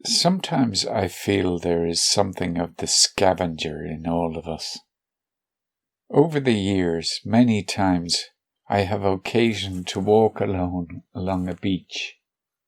Sometimes I feel there is something of the scavenger in all of us. Over the years, many times I have occasion to walk alone along a beach.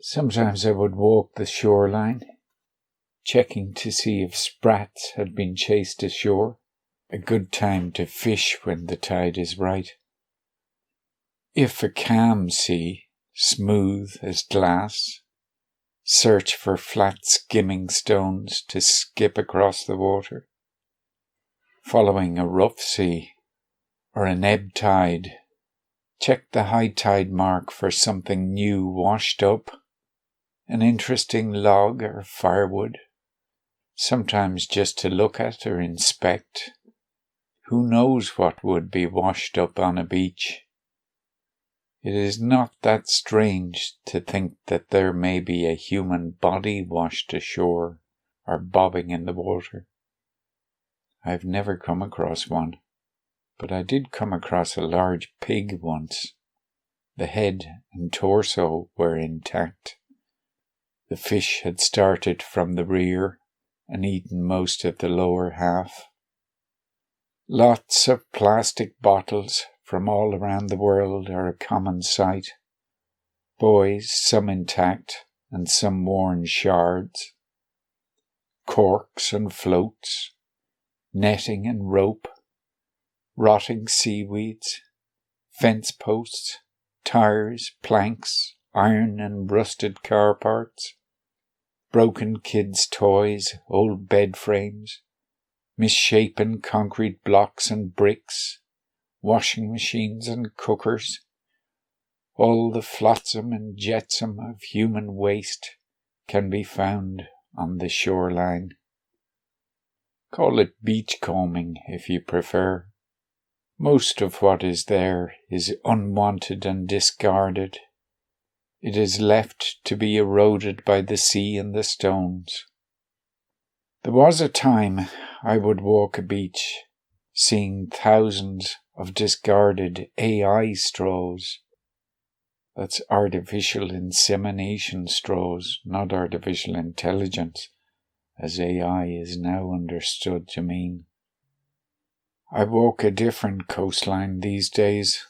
Sometimes I would walk the shoreline, checking to see if sprats had been chased ashore, a good time to fish when the tide is right. If a calm sea, smooth as glass, search for flat skimming stones to skip across the water. Following a rough sea or an ebb tide, check the high tide mark for something new washed up, an interesting log or firewood, sometimes just to look at or inspect. Who knows what would be washed up on a beach? It is not that strange to think that there may be a human body washed ashore or bobbing in the water. I've never come across one, but I did come across a large pig once. The head and torso were intact. The fish had started from the rear and eaten most of the lower half. Lots of plastic bottles from all around the world are a common sight. Buoys, some intact and some worn shards. Corks and floats, netting and rope, rotting seaweeds, fence posts, tires, planks, iron and rusted car parts, broken kids' toys, old bed frames, misshapen concrete blocks and bricks, washing machines and cookers, all the flotsam and jetsam of human waste can be found on the shoreline. Call it beachcombing if you prefer. Most of what is there is unwanted and discarded. It is left to be eroded by the sea and the stones. There was a time I would walk a beach, seeing thousands of discarded AI straws. That's artificial insemination straws, not artificial intelligence, as AI is now understood to mean. I walk a different coastline these days,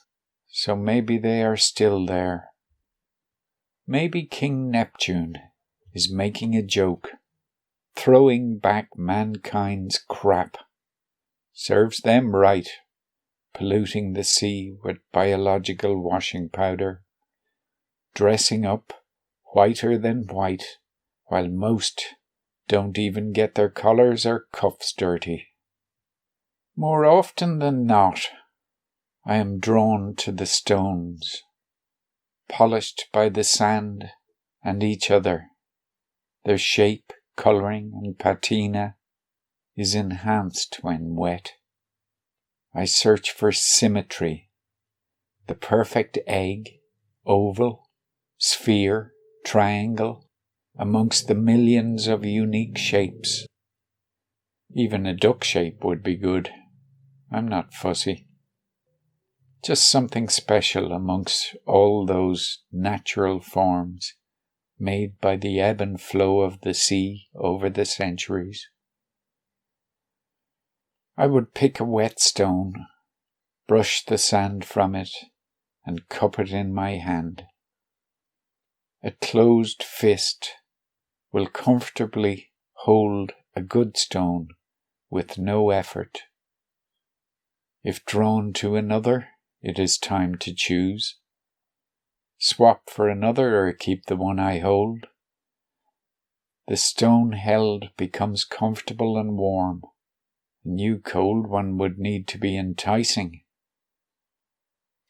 so maybe they are still there. Maybe King Neptune is making a joke, throwing back mankind's crap. Serves them right, polluting the sea with biological washing powder, dressing up whiter than white, while most don't even get their collars or cuffs dirty. More often than not, I am drawn to the stones, polished by the sand and each other. Their shape, colouring and patina is enhanced when wet. I search for symmetry, the perfect egg, oval, sphere, triangle, amongst the millions of unique shapes. Even a duck shape would be good. I'm not fussy. Just something special amongst all those natural forms made by the ebb and flow of the sea over the centuries. I would pick a wet stone, brush the sand from it, and cup it in my hand. A closed fist will comfortably hold a good stone with no effort. If drawn to another, it is time to choose. Swap for another or keep the one I hold. The stone held becomes comfortable and warm. A new cold one would need to be enticing.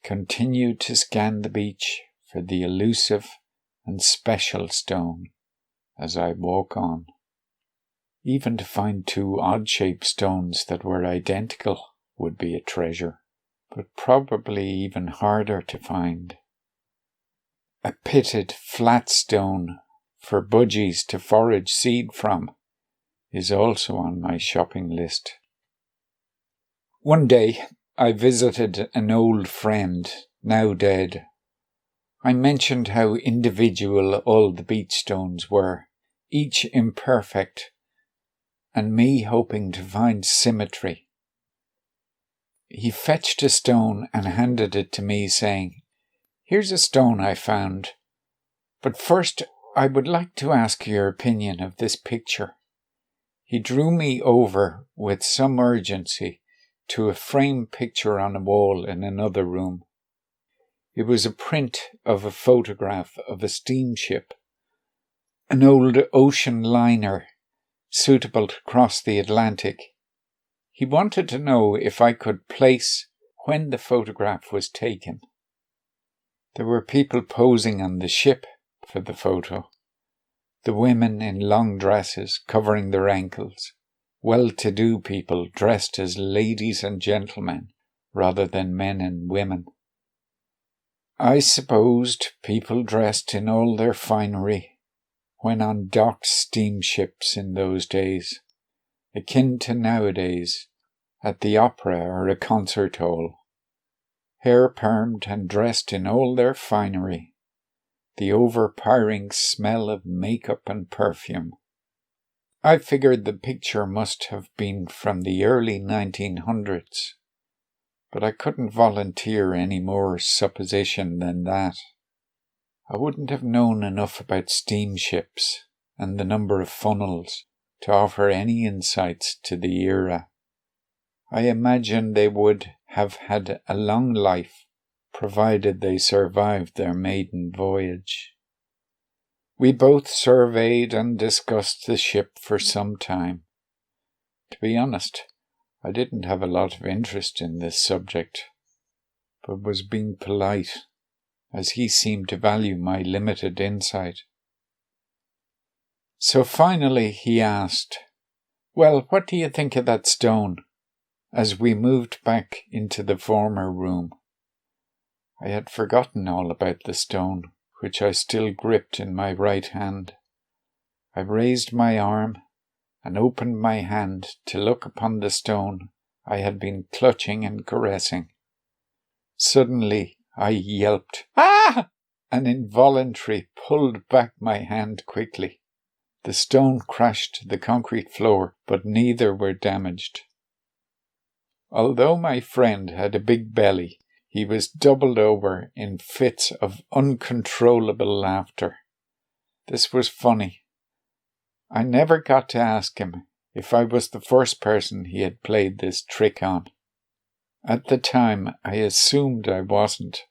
Continue to scan the beach for the elusive and special stone as I walk on. Even to find two odd-shaped stones that were identical would be a treasure, but probably even harder to find. A pitted flat stone for budgies to forage seed from is also on my shopping list. One day I visited an old friend, now dead. I mentioned how individual all the beach stones were, each imperfect, and me hoping to find symmetry. He fetched a stone and handed it to me, saying, "Here's a stone I found, but first I would like to ask your opinion of this picture." He drew me over with some urgency to a framed picture on a wall in another room. It was a print of a photograph of a steamship, an old ocean liner suitable to cross the Atlantic. He wanted to know if I could place when the photograph was taken. There were people posing on the ship for the photo. The women in long dresses covering their ankles. Well-to-do people dressed as ladies and gentlemen rather than men and women. I supposed people dressed in all their finery when on docked steamships in those days, akin to nowadays at the opera or a concert hall. Hair permed and dressed in all their finery, the overpowering smell of makeup and perfume. I figured the picture must have been from the early 1900s, but I couldn't volunteer any more supposition than that. I wouldn't have known enough about steamships and the number of funnels to offer any insights to the era. I imagine they would have had a long life, provided they survived their maiden voyage. We both surveyed and discussed the ship for some time. To be honest, I didn't have a lot of interest in this subject, but was being polite, as he seemed to value my limited insight. So finally he asked, "Well, what do you think of that stone?" as we moved back into the former room. I had forgotten all about the stone, which I still gripped in my right hand. I raised my arm and opened my hand to look upon the stone I had been clutching and caressing. Suddenly I yelped, "Ah!" and involuntarily pulled back my hand quickly. The stone crashed to the concrete floor, but neither were damaged. Although my friend had a big belly, he was doubled over in fits of uncontrollable laughter. This was funny. I never got to ask him if I was the first person he had played this trick on. At the time, I assumed I wasn't.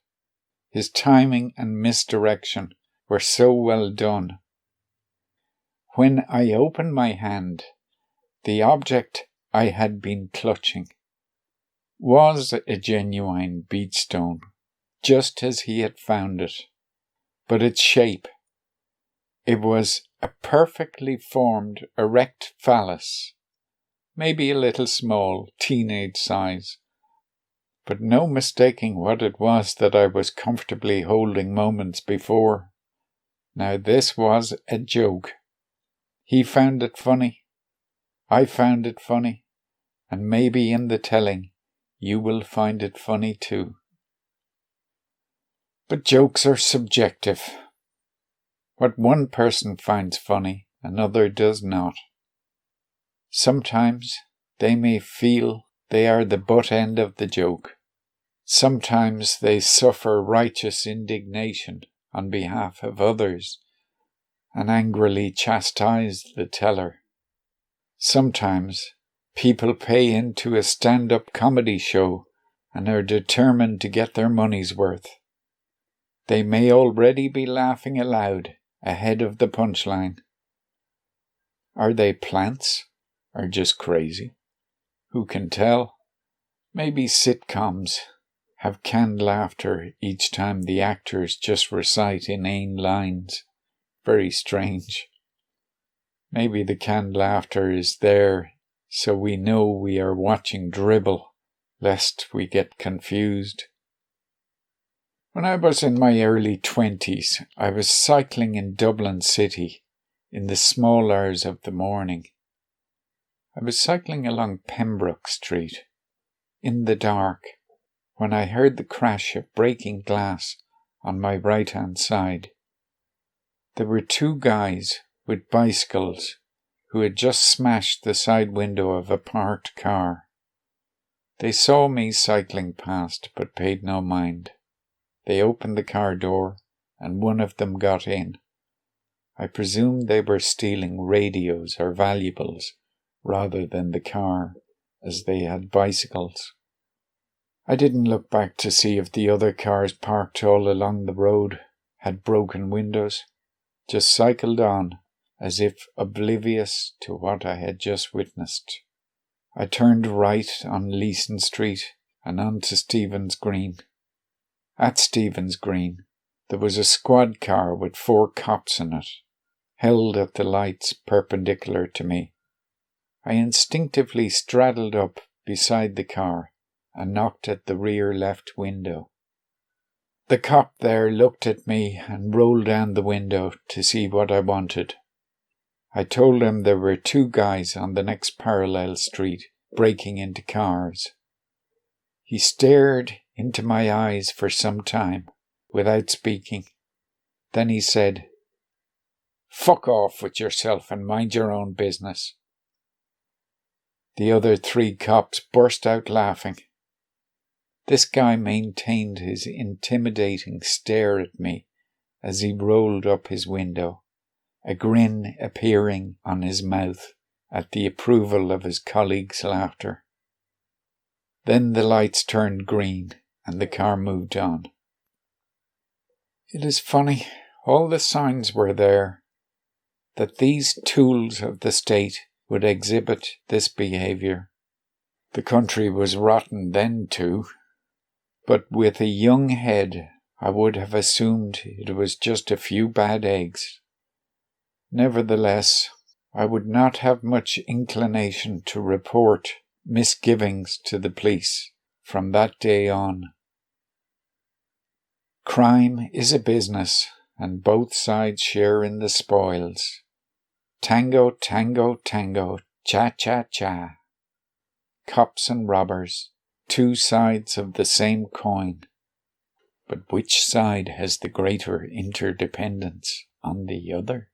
His timing and misdirection were so well done. When I opened my hand, the object I had been clutching was a genuine beach stone, just as he had found it. But its shape, it was a perfectly formed erect phallus, maybe a little small, teenage size, but no mistaking what it was that I was comfortably holding moments before. Now this was a joke. He found it funny. I found it funny. And maybe in the telling, you will find it funny too. But jokes are subjective. What one person finds funny, another does not. Sometimes they may feel they are the butt end of the joke. Sometimes they suffer righteous indignation on behalf of others and angrily chastise the teller. Sometimes people pay into a stand-up comedy show and are determined to get their money's worth. They may already be laughing aloud ahead of the punchline. Are they plants or just crazy? Who can tell? Maybe sitcoms have canned laughter each time the actors just recite inane lines. Very strange. Maybe the canned laughter is there so we know we are watching dribble, lest we get confused. When I was in my early 20s, I was cycling in Dublin City in the small hours of the morning. I was cycling along Pembroke Street, in the dark, when I heard the crash of breaking glass on my right-hand side. There were two guys with bicycles who had just smashed the side window of a parked car. They saw me cycling past but paid no mind. They opened the car door and one of them got in. I presume they were stealing radios or valuables rather than the car, as they had bicycles. I didn't look back to see if the other cars parked all along the road had broken windows, just cycled on as if oblivious to what I had just witnessed. I turned right on Leeson Street and onto Stephen's Green. At Stephen's Green, there was a squad car with 4 cops in it, held at the lights perpendicular to me. I instinctively straddled up beside the car and knocked at the rear left window. The cop there looked at me and rolled down the window to see what I wanted. I told him there were 2 guys on the next parallel street breaking into cars. He stared into my eyes for some time without speaking. Then he said, "Fuck off with yourself and mind your own business." The other 3 cops burst out laughing. This guy maintained his intimidating stare at me as he rolled up his window, a grin appearing on his mouth at the approval of his colleagues' laughter. Then the lights turned green and the car moved on. It is funny, all the signs were there that these tools of the state would exhibit this behaviour. The country was rotten then too, but with a young head I would have assumed it was just a few bad eggs. Nevertheless, I would not have much inclination to report misgivings to the police from that day on. Crime is a business, and both sides share in the spoils. Tango, tango, tango, cha-cha-cha. Cops and robbers, 2 sides of the same coin. But which side has the greater interdependence on the other?